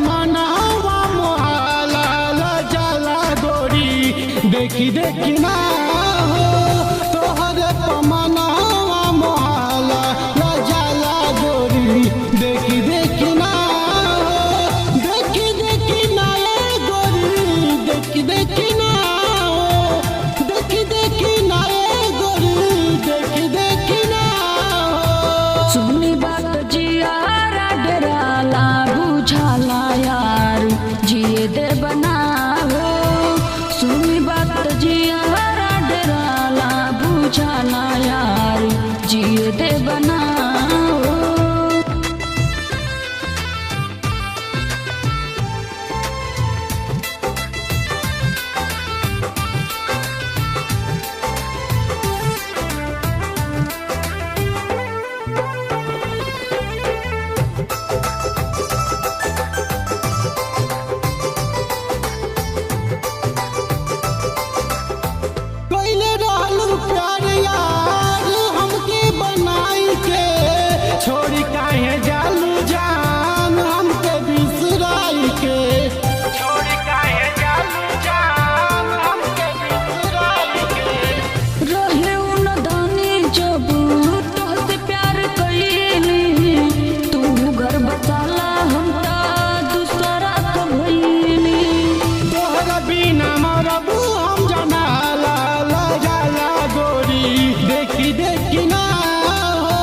पमनावा मोहाला ला जाला गोरी देखी देखी ना हो तोहरे पमनावा मोहाला ला जाला गोरी देखी देखी ना हो देखी देखी ना ए गोरी देखी देखी ना हो देखी देखी ना ए गोरी देखी देखी ना हो। सुनी बात जियारा डराला बुझाला यार जिए दे बनाओ। सुनी बात जियारा डराला बुझाला यार जिए दे बनाओ। पहले रहलू प्यार यार हमके बनाई के छोड़ी काहे जालू जान हमके बिसराई के छोड़ी काहे जालू जान हमके बिसराई के। रहे उन दानी जब तोहसे प्यार कईली तू घर बसाला हम ता दूसरा का भईली। तोहरा बिना मरबू हम जनाला ला जाला गोरी देखी देखी ना हो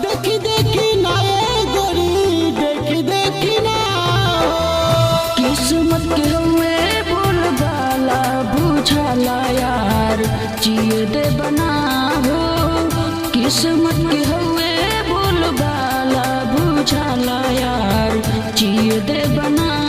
देखी देखी ना ए गोरी देखी देखी ना हो। किस्मत के हुए बोल बाला बुझाला यार जिए दे बनाओ। किस्मत के हुए बोल बाला बुझाला यार जिए दे बनाओ।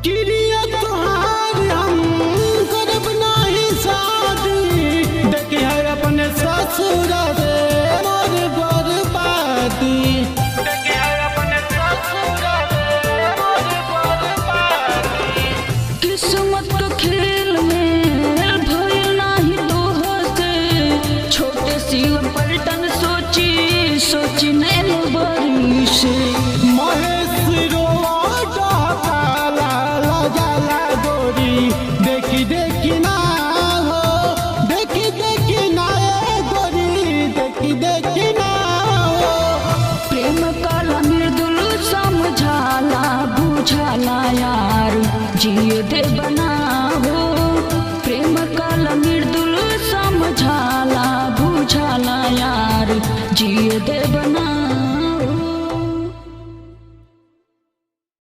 किरिया तुहार हम करब नाही शादी देखी है अपने ससुर रे मोर बर्बादी देखी है अपने ससुर रे मोर बर्बादी। किस्मत के खेल में भइल नाही तोहसे छोटे शिव पलटन सोची सोची नैन बरी से। महेश रोवा डहकाला ला जाला गोरी देखी देखी ना हो देखी देखी ना ए गोरी देखी देखी ना हो। प्रेम काला मृदुल समझाला बुझाला यार जिए दे बनाओ। प्रेम काला मृदुल समझाला बुझाला यार जिए दे बनाओ।